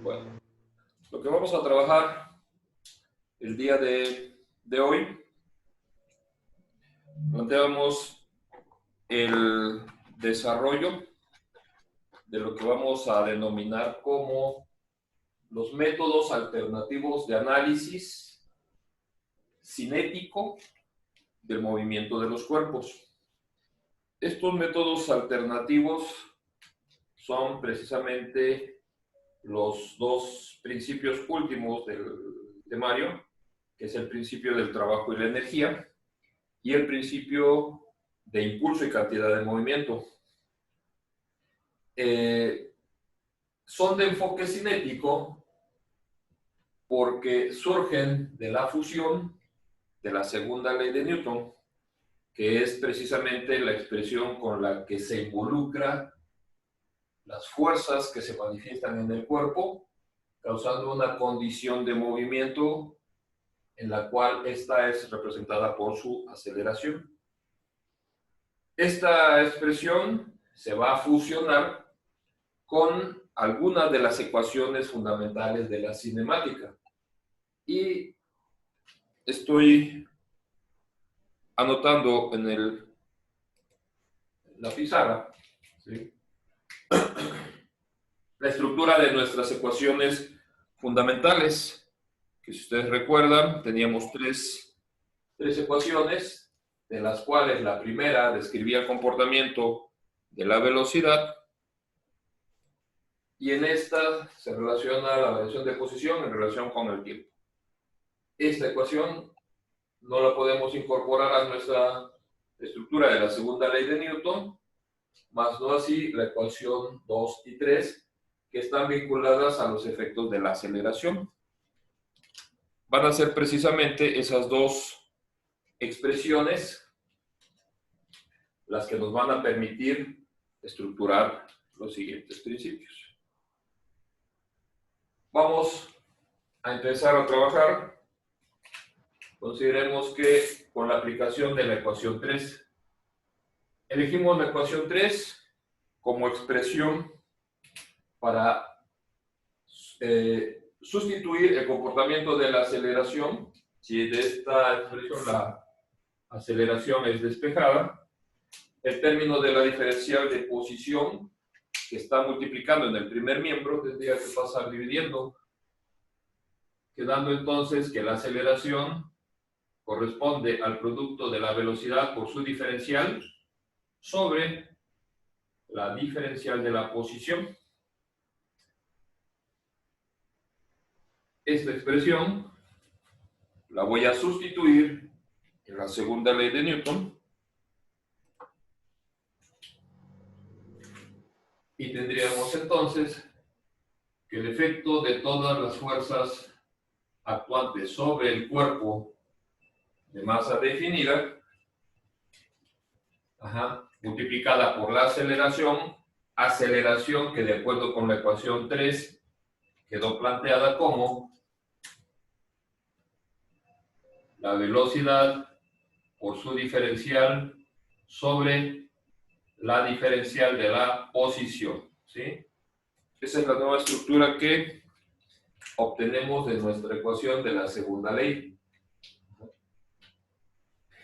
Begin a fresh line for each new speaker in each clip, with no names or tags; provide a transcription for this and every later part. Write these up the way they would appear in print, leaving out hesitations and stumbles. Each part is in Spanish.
Bueno, lo que vamos a trabajar el día de hoy, planteamos el desarrollo de lo que vamos a denominar como los métodos alternativos de análisis cinético del movimiento de los cuerpos. Estos métodos alternativos son precisamente los dos principios últimos del temario, que es el principio del trabajo y la energía, y el principio de impulso y cantidad de movimiento. Son de enfoque cinético porque surgen de la fusión de la segunda ley de Newton, que es precisamente la expresión con la que se involucra las fuerzas que se manifiestan en el cuerpo, causando una condición de movimiento en la cual esta es representada por su aceleración. Esta expresión se va a fusionar con algunas de las ecuaciones fundamentales de la cinemática. Y estoy anotando en la pizarra, ¿sí?, la estructura de nuestras ecuaciones fundamentales, que si ustedes recuerdan, teníamos tres ecuaciones, de las cuales la primera describía el comportamiento de la velocidad, y en esta se relaciona la variación de posición en relación con el tiempo. Esta ecuación no la podemos incorporar a nuestra estructura de la segunda ley de Newton, más no así la ecuación 2 y 3, que están vinculadas a los efectos de la aceleración. Van a ser precisamente esas dos expresiones las que nos van a permitir estructurar los siguientes principios. Vamos a empezar a trabajar. Consideremos que con la aplicación de la ecuación 3, elegimos la ecuación 3 como expresión para sustituir el comportamiento de la aceleración. Si de esta expresión la aceleración es despejada, el término de la diferencial de posición, que está multiplicando en el primer miembro, tendría que pasar dividiendo, quedando entonces que la aceleración corresponde al producto de la velocidad por su diferencial sobre la diferencial de la posición. Esta expresión la voy a sustituir en la segunda ley de Newton y tendríamos entonces que el efecto de todas las fuerzas actuantes sobre el cuerpo de masa definida, multiplicada por la aceleración que de acuerdo con la ecuación 3 quedó planteada como la velocidad por su diferencial sobre la diferencial de la posición, ¿sí? Esa es la nueva estructura que obtenemos de nuestra ecuación de la segunda ley.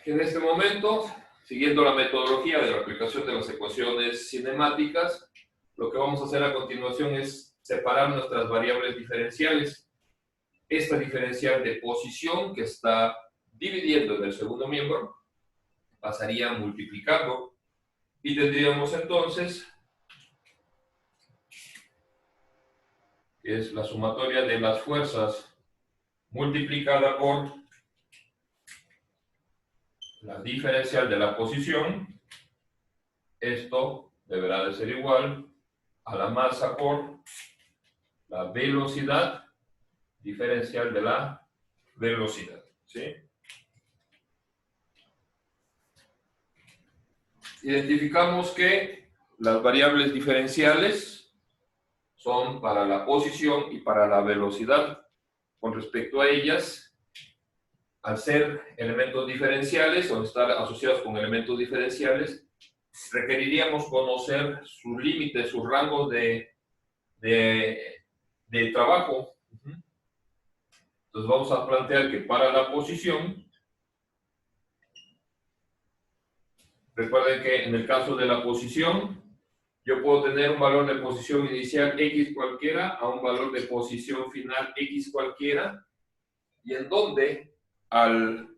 En este momento, siguiendo la metodología de la aplicación de las ecuaciones cinemáticas, lo que vamos a hacer a continuación es separar nuestras variables diferenciales. Esta diferencial de posición que está dividiendo en el segundo miembro pasaría multiplicando y tendríamos entonces que es la sumatoria de las fuerzas multiplicada por la diferencial de la posición. Esto deberá de ser igual a la masa por la velocidad diferencial de la velocidad, ¿sí? Identificamos que las variables diferenciales son para la posición y para la velocidad. Con respecto a ellas, al ser elementos diferenciales o estar asociados con elementos diferenciales, requeriríamos conocer sus límites, sus rangos de de trabajo. Entonces vamos a plantear que para la posición, recuerden que en el caso de la posición, yo puedo tener un valor de posición inicial X cualquiera a un valor de posición final X cualquiera, y en donde al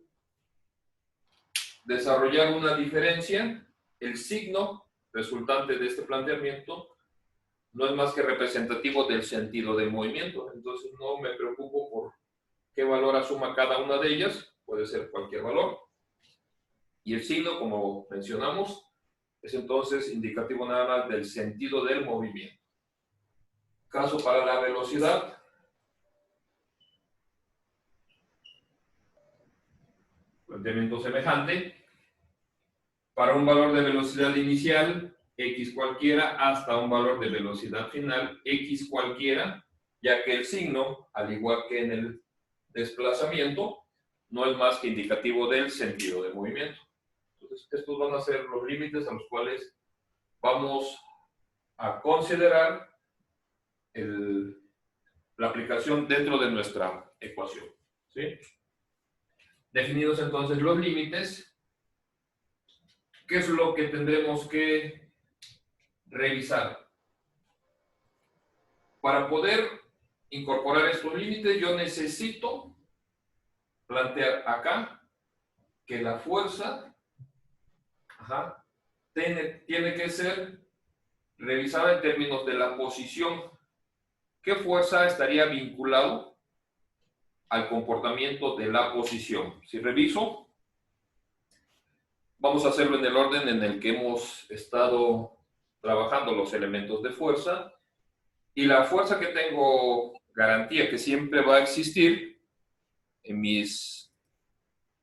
desarrollar una diferencia, el signo resultante de este planteamiento no es más que representativo del sentido del movimiento. Entonces no me preocupo por qué valor asuma cada una de ellas, puede ser cualquier valor. Y el signo, como mencionamos, es entonces indicativo nada más del sentido del movimiento. Caso para la velocidad. Planteamiento semejante. Para un valor de velocidad inicial, X cualquiera, hasta un valor de velocidad final, X cualquiera, ya que el signo, al igual que en el desplazamiento, no es más que indicativo del sentido de movimiento. Entonces, estos van a ser los límites a los cuales vamos a considerar la aplicación dentro de nuestra ecuación. ¿Sí? Definidos entonces los límites, ¿qué es lo que tendremos que revisar? Para poder incorporar estos límites, yo necesito plantear acá que la fuerza tiene que ser revisada en términos de la posición. ¿Qué fuerza estaría vinculado al comportamiento de la posición? Si reviso, vamos a hacerlo en el orden en el que hemos estado trabajando los elementos de fuerza. Y la fuerza que tengo garantía que siempre va a existir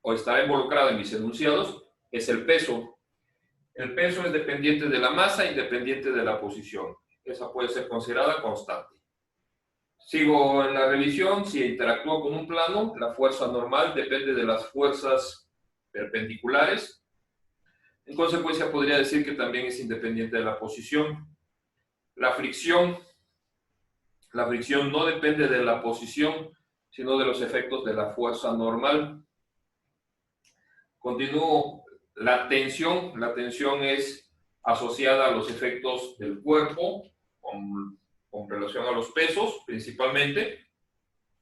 o estará involucrada en mis enunciados es el peso. El peso es dependiente de la masa, independiente de la posición. Esa puede ser considerada constante. Sigo en la revisión. Si interactúo con un plano, la fuerza normal depende de las fuerzas perpendiculares. En consecuencia, podría decir que también es independiente de la posición. La fricción no depende de la posición, sino de los efectos de la fuerza normal. Continúo. La tensión es asociada a los efectos del cuerpo con relación a los pesos, principalmente.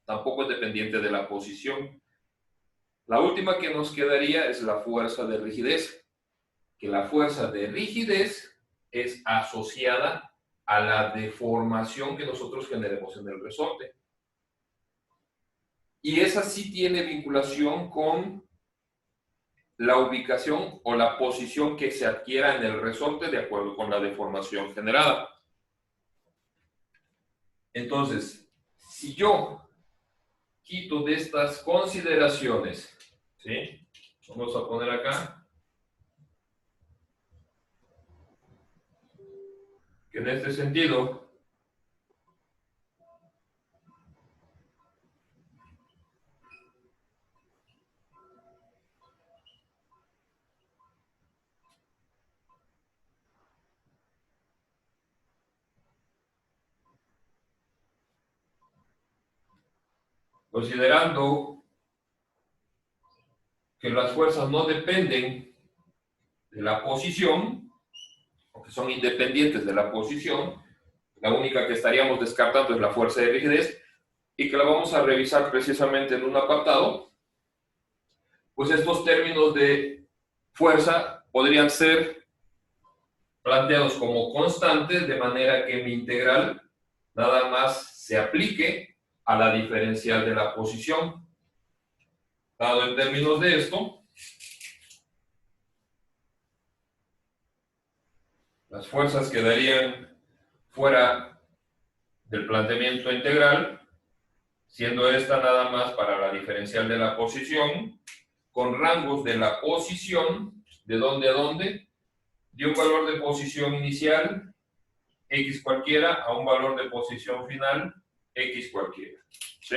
Tampoco es dependiente de la posición. La última que nos quedaría es la fuerza de rigidez, que la fuerza de rigidez es asociada a la deformación que nosotros generemos en el resorte. Y esa sí tiene vinculación con la ubicación o la posición que se adquiera en el resorte de acuerdo con la deformación generada. Entonces, si yo quito de estas consideraciones, ¿sí? Vamos a poner acá que en este sentido considerando que las fuerzas no dependen de la posición, o que son independientes de la posición, la única que estaríamos descartando es la fuerza de rigidez, y que la vamos a revisar precisamente en un apartado, pues estos términos de fuerza podrían ser planteados como constantes, de manera que mi integral nada más se aplique a la diferencial de la posición. Dado en términos de esto, las fuerzas quedarían fuera del planteamiento integral, siendo esta nada más para la diferencial de la posición, con rangos de la posición, ¿de dónde a dónde? De un valor de posición inicial, X cualquiera, a un valor de posición final, X cualquiera. ¿Sí?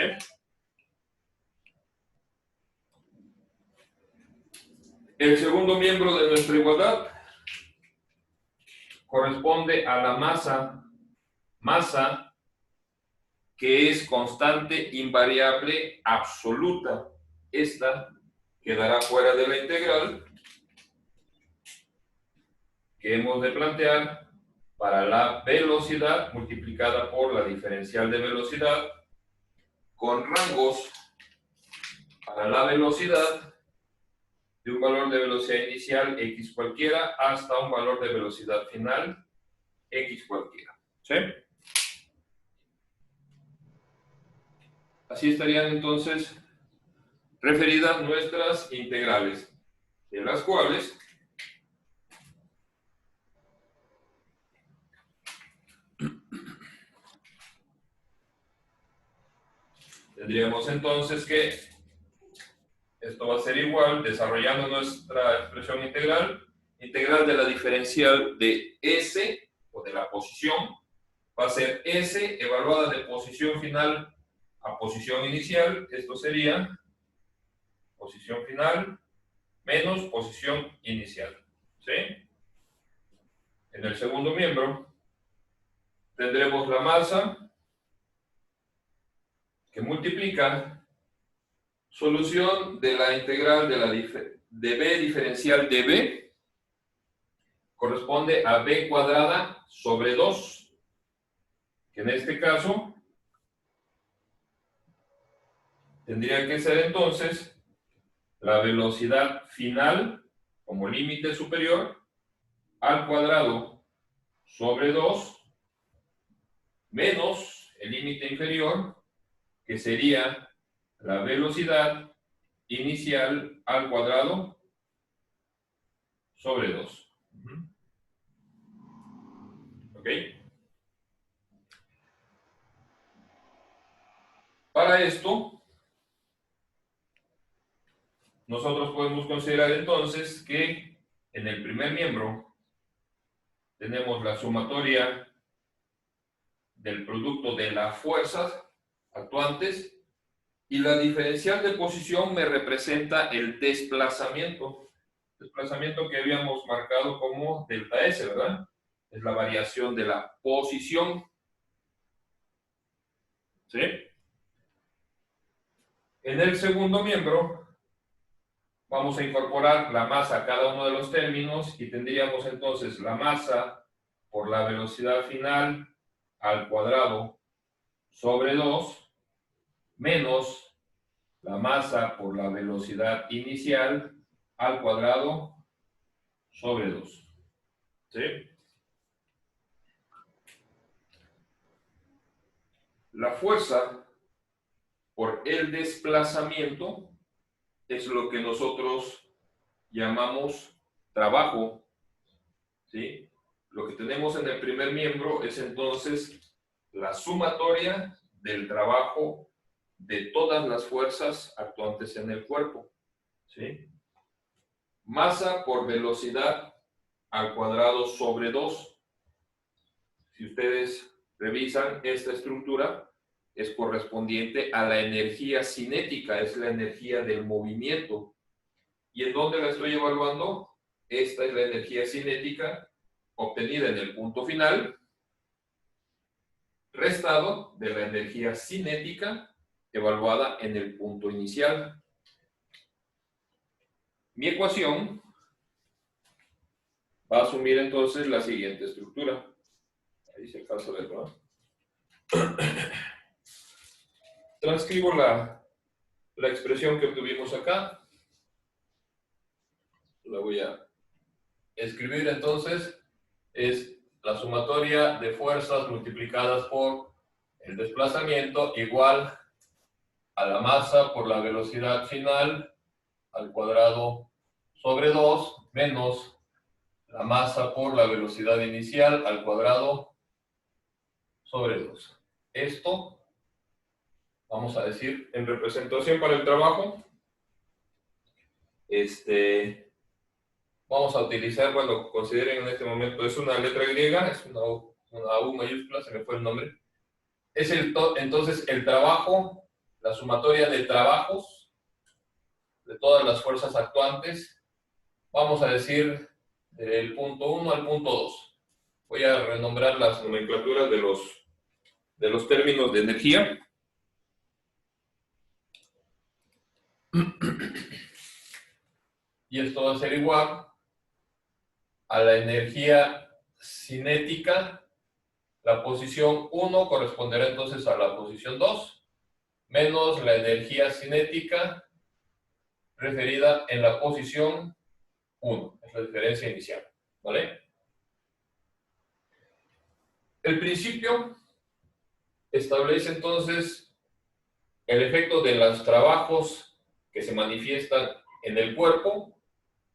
El segundo miembro de nuestra igualdad corresponde a la masa que es constante, invariable, absoluta. Esta quedará fuera de la integral que hemos de plantear para la velocidad multiplicada por la diferencial de velocidad con rangos para la velocidad de un valor de velocidad inicial x cualquiera hasta un valor de velocidad final x cualquiera. ¿Sí? Así estarían entonces referidas nuestras integrales, de las cuales tendríamos entonces que esto va a ser igual, desarrollando nuestra expresión integral de la diferencial de S, o de la posición, va a ser S evaluada de posición final a posición inicial. Esto sería posición final menos posición inicial. ¿Sí? En el segundo miembro tendremos la masa que multiplica solución de la integral de b diferencial de b corresponde a b cuadrada sobre 2, que en este caso tendría que ser entonces la velocidad final como límite superior al cuadrado sobre 2 menos el límite inferior, que sería la velocidad inicial al cuadrado sobre 2. ¿Ok? Para esto, nosotros podemos considerar entonces que en el primer miembro tenemos la sumatoria del producto de las fuerzas actuantes y la diferencial de posición me representa el desplazamiento que habíamos marcado como delta S, ¿verdad? Es la variación de la posición. ¿Sí? En el segundo miembro vamos a incorporar la masa a cada uno de los términos y tendríamos entonces la masa por la velocidad final al cuadrado sobre 2 menos la masa por la velocidad inicial al cuadrado sobre 2. ¿Sí? La fuerza por el desplazamiento es lo que nosotros llamamos trabajo. ¿Sí? Lo que tenemos en el primer miembro es entonces la sumatoria del trabajo de todas las fuerzas actuantes en el cuerpo. ¿Sí? Masa por velocidad al cuadrado sobre 2. Si ustedes revisan esta estructura, es correspondiente a la energía cinética, es la energía del movimiento. ¿Y en dónde la estoy evaluando? Esta es la energía cinética obtenida en el punto final, restado de la energía cinética evaluada en el punto inicial. Mi ecuación va a asumir entonces la siguiente estructura. Ahí se alcanza a ver, ¿no? Transcribo la expresión que obtuvimos acá. La voy a escribir entonces. Es la sumatoria de fuerzas multiplicadas por el desplazamiento igual a la masa por la velocidad final al cuadrado sobre 2 menos la masa por la velocidad inicial al cuadrado sobre 2. Esto, vamos a decir, en representación para el trabajo, vamos a utilizar, bueno, consideren en este momento, es una letra griega, es una U mayúscula, se me fue el nombre. Es entonces el trabajo, la sumatoria de trabajos de todas las fuerzas actuantes, vamos a decir, del punto 1 al punto 2. Voy a renombrar las nomenclaturas de los de los términos de energía. Y esto va a ser igual a la energía cinética. La posición 1 corresponderá entonces a la posición 2, menos la energía cinética referida en la posición 1. Es la diferencia inicial, ¿vale? El principio establece entonces el efecto de los trabajos que se manifiestan en el cuerpo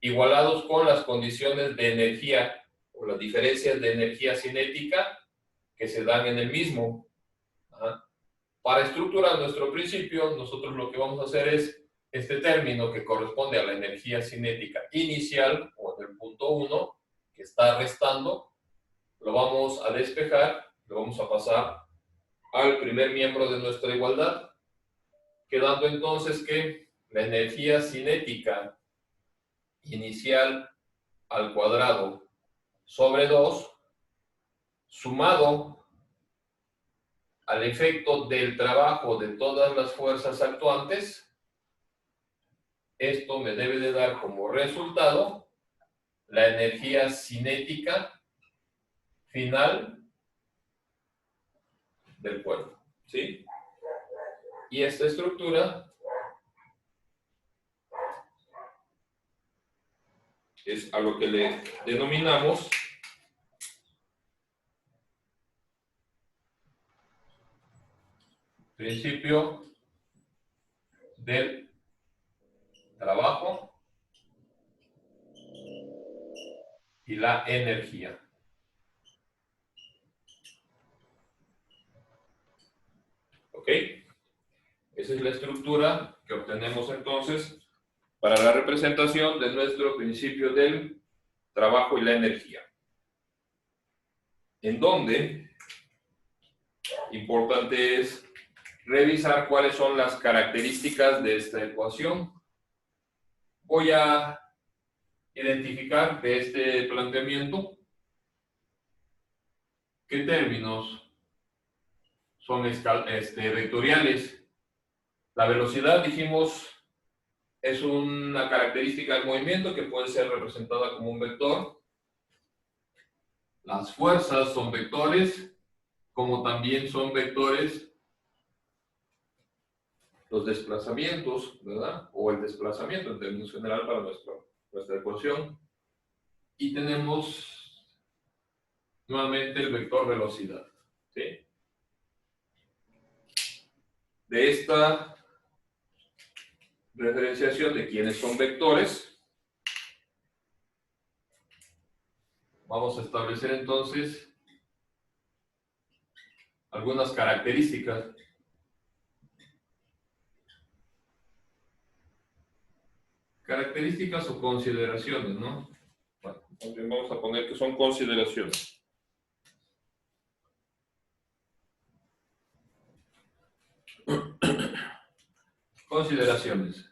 igualados con las condiciones de energía o las diferencias de energía cinética que se dan en el mismo. Para estructurar nuestro principio, nosotros lo que vamos a hacer es este término que corresponde a la energía cinética inicial o en el punto 1 que está restando, lo vamos a despejar, lo vamos a pasar al primer miembro de nuestra igualdad, quedando entonces que la energía cinética inicial al cuadrado sobre 2 sumado al efecto del trabajo de todas las fuerzas actuantes, esto me debe de dar como resultado la energía cinética final del cuerpo, ¿sí? Y esta estructura es a lo que le denominamos principio del trabajo y la energía. ¿Ok? Esa es la estructura que obtenemos entonces para la representación de nuestro principio del trabajo y la energía. En donde importante es revisar cuáles son las características de esta ecuación. Voy a identificar de este planteamiento qué términos son vectoriales. La velocidad, dijimos, es una característica del movimiento que puede ser representada como un vector. Las fuerzas son vectores, como también son vectores los desplazamientos, ¿verdad? O el desplazamiento en términos general para nuestra ecuación. Y tenemos nuevamente el vector velocidad, ¿sí? De esta referenciación de quiénes son vectores, vamos a establecer entonces algunas características. Características o consideraciones, ¿no? Bueno, vamos a poner que son consideraciones. Consideraciones.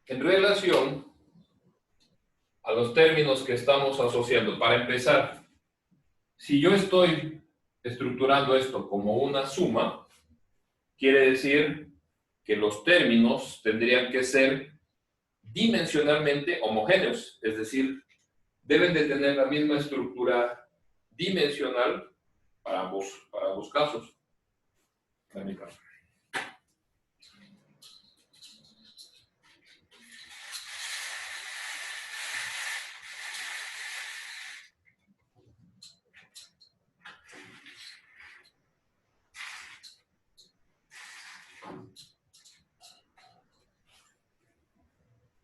En relación a los términos que estamos asociando, para empezar, si yo estoy estructurando esto como una suma, quiere decir que los términos tendrían que ser dimensionalmente homogéneos, es decir, deben de tener la misma estructura dimensional para ambos casos.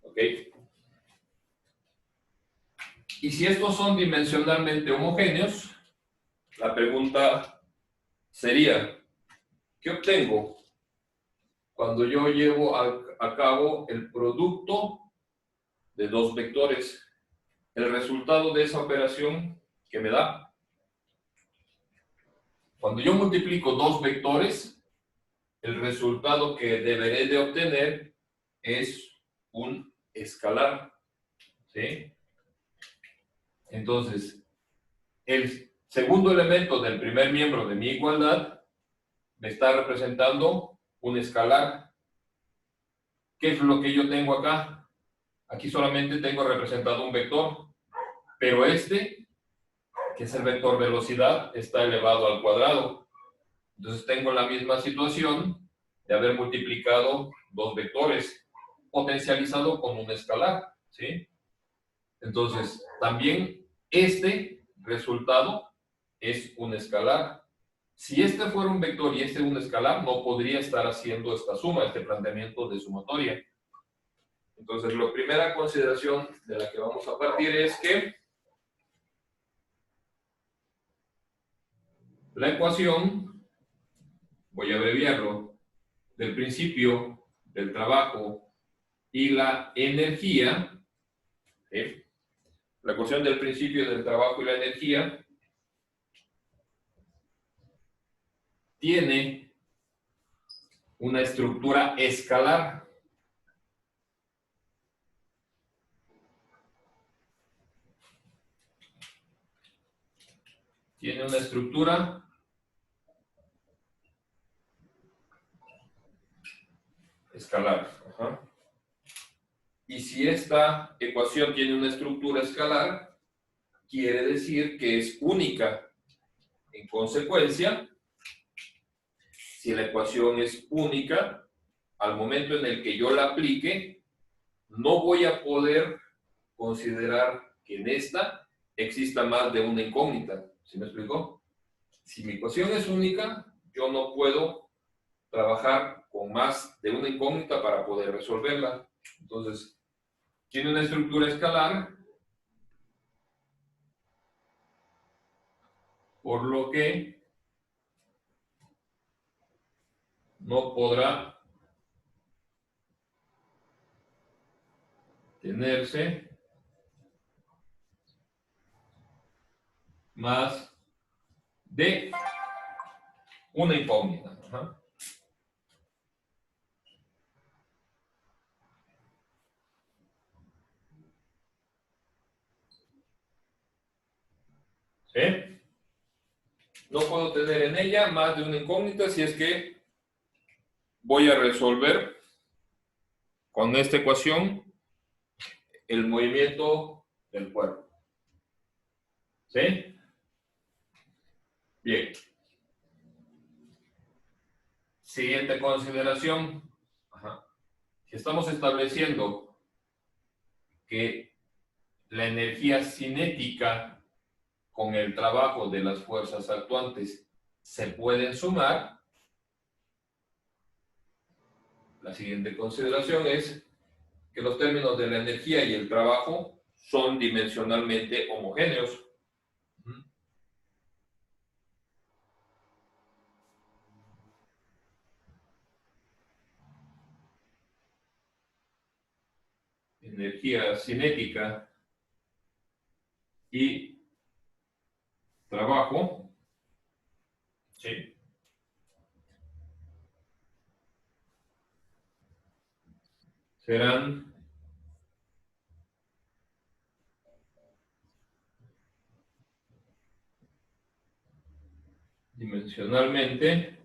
¿Ok? Y si estos son dimensionalmente homogéneos, la pregunta sería, ¿qué obtengo cuando yo llevo a cabo el producto de dos vectores? El resultado de esa operación que me da. Cuando yo multiplico dos vectores, el resultado que deberé de obtener es un escalar, ¿sí? Entonces, el segundo elemento del primer miembro de mi igualdad me está representando un escalar. ¿Qué es lo que yo tengo acá? Aquí solamente tengo representado un vector, pero este, que es el vector velocidad, está elevado al cuadrado. Entonces tengo la misma situación de haber multiplicado dos vectores, potencializado con un escalar, ¿sí? Entonces, también este resultado es un escalar. Si este fuera un vector y este un escalar, no podría estar haciendo esta suma, este planteamiento de sumatoria. Entonces, la primera consideración de la que vamos a partir es que la ecuación, voy a abreviarlo, del principio, del trabajo y la energía, ¿sí? La ecuación del principio, del trabajo y la energía tiene una estructura escalar. Tiene una estructura escalar. Ajá. Y si esta ecuación tiene una estructura escalar, quiere decir que es única. En consecuencia, si la ecuación es única, al momento en el que yo la aplique, no voy a poder considerar que en esta exista más de una incógnita. ¿Sí me explicó? Si mi ecuación es única, yo no puedo trabajar con más de una incógnita para poder resolverla. Entonces, tiene una estructura escalar, por lo que no podrá tenerse más de una incógnita. Ajá. ¿Sí? No puedo tener en ella más de una incógnita si es que voy a resolver con esta ecuación el movimiento del cuerpo. ¿Sí? Bien. Siguiente consideración. Ajá. Si estamos estableciendo que la energía cinética con el trabajo de las fuerzas actuantes se pueden sumar, la siguiente consideración es que los términos de la energía y el trabajo son dimensionalmente homogéneos. Energía cinética y trabajo, ¿sí?, serán dimensionalmente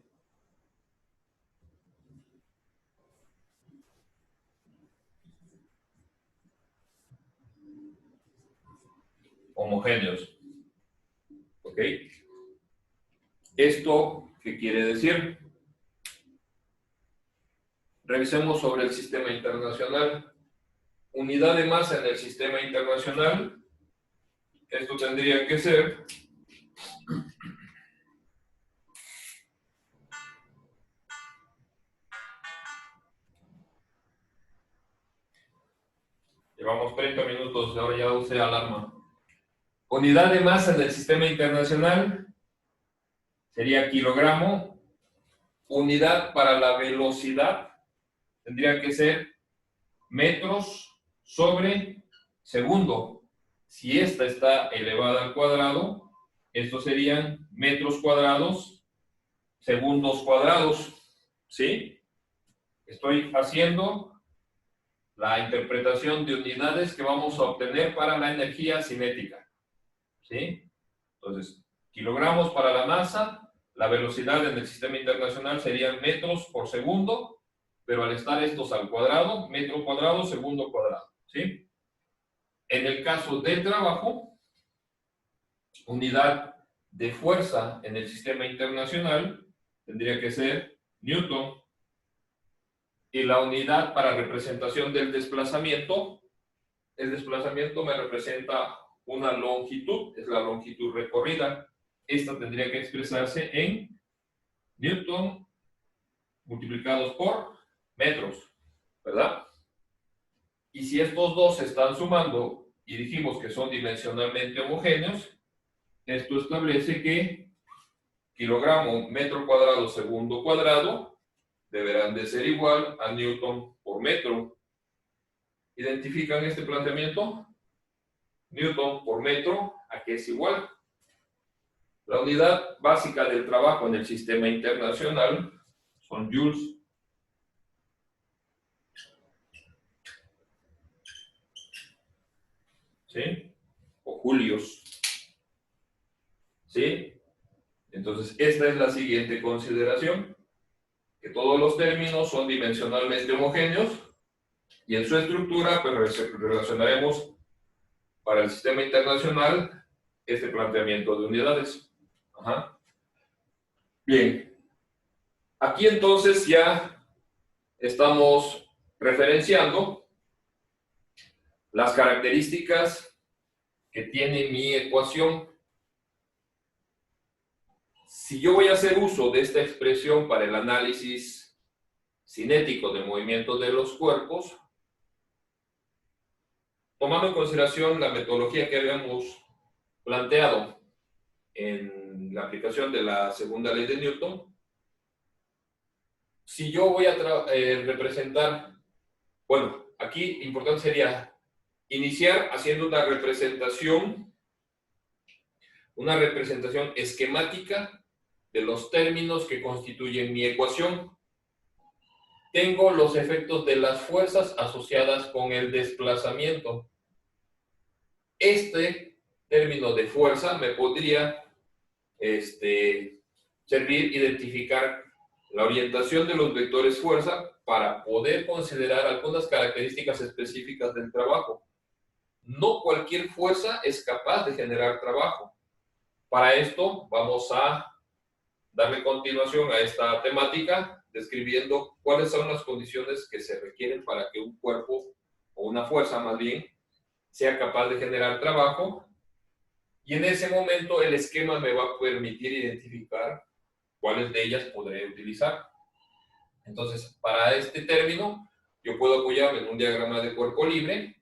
homogéneos. ¿Ok? ¿Esto qué quiere decir? Revisemos sobre el sistema internacional. Unidad de masa en el sistema internacional. Esto tendría que ser llevamos 30 minutos, ahora ya usé alarma. Unidad de masa en el sistema internacional sería kilogramo. Unidad para la velocidad tendría que ser metros sobre segundo. Si esta está elevada al cuadrado, estos serían metros cuadrados, segundos cuadrados. ¿Sí? Estoy haciendo la interpretación de unidades que vamos a obtener para la energía cinética. ¿Sí? Entonces, kilogramos para la masa, la velocidad en el sistema internacional serían metros por segundo, pero al estar estos al cuadrado, metro cuadrado, segundo cuadrado. ¿Sí? En el caso del trabajo, unidad de fuerza en el sistema internacional tendría que ser Newton. Y la unidad para representación del desplazamiento, el desplazamiento me representa una longitud, es la longitud recorrida. Esta tendría que expresarse en Newton multiplicados por metros, ¿verdad? Y si estos dos se están sumando y dijimos que son dimensionalmente homogéneos, esto establece que kilogramo metro cuadrado segundo cuadrado deberán de ser igual a Newton por metro. ¿Identifican este planteamiento? Newton por metro, ¿a qué es igual? La unidad básica del trabajo en el sistema internacional son joules. ¿Sí? O julios. ¿Sí? Entonces, esta es la siguiente consideración, que todos los términos son dimensionalmente homogéneos y en su estructura pues relacionaremos para el sistema internacional este planteamiento de unidades. Ajá. Bien, aquí entonces ya estamos referenciando las características que tiene mi ecuación. Si yo voy a hacer uso de esta expresión para el análisis cinético del movimiento de los cuerpos, tomando en consideración la metodología que habíamos planteado en la aplicación de la segunda ley de Newton, si yo voy a representar, bueno, aquí importante sería iniciar haciendo una representación esquemática de los términos que constituyen mi ecuación. Tengo los efectos de las fuerzas asociadas con el desplazamiento. Este término de fuerza me podría servir identificar la orientación de los vectores fuerza para poder considerar algunas características específicas del trabajo. No cualquier fuerza es capaz de generar trabajo. Para esto vamos a darle continuación a esta temática, describiendo cuáles son las condiciones que se requieren para que un cuerpo, o una fuerza más bien, sea capaz de generar trabajo. Y en ese momento el esquema me va a permitir identificar cuáles de ellas podré utilizar. Entonces, para este término, yo puedo apoyarme en un diagrama de cuerpo libre.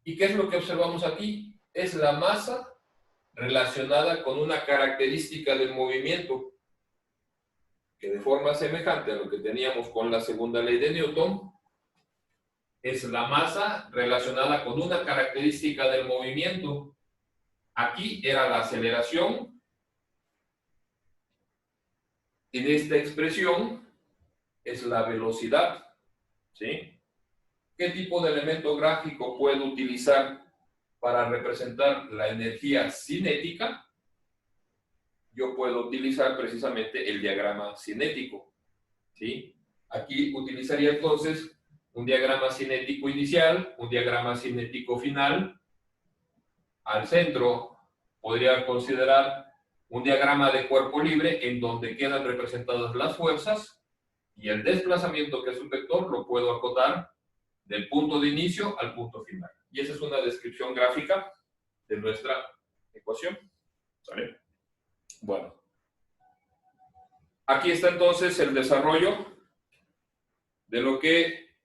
¿Y qué es lo que observamos aquí? Es la masa relacionada con una característica del movimiento, que de forma semejante a lo que teníamos con la segunda ley de Newton, es la masa relacionada con una característica del movimiento. Aquí era la aceleración. En esta expresión es la velocidad. ¿Sí? ¿Qué tipo de elemento gráfico puedo utilizar para representar la energía cinética? Yo puedo utilizar precisamente el diagrama cinético. ¿Sí? Aquí utilizaría entonces un diagrama cinético inicial, un diagrama cinético final. Al centro podría considerar un diagrama de cuerpo libre en donde quedan representadas las fuerzas y el desplazamiento, que es un vector, lo puedo acotar del punto de inicio al punto final. Y esa es una descripción gráfica de nuestra ecuación. ¿Sale? Bueno. Aquí está entonces el desarrollo de lo que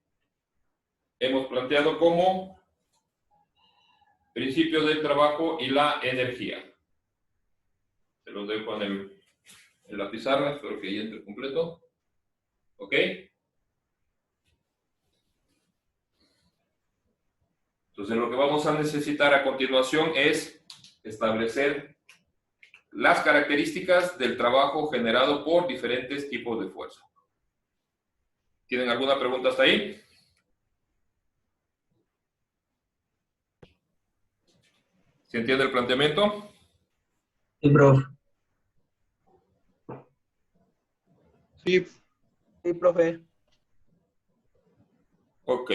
hemos planteado como principio del trabajo y la energía. Se los dejo en la pizarra, espero que ya entre completo. ¿Ok? Entonces lo que vamos a necesitar a continuación es establecer las características del trabajo generado por diferentes tipos de fuerza. ¿Tienen alguna pregunta hasta ahí? ¿Se entiende el planteamiento?
Sí, profe.
Sí,
Sí, profe.
Ok.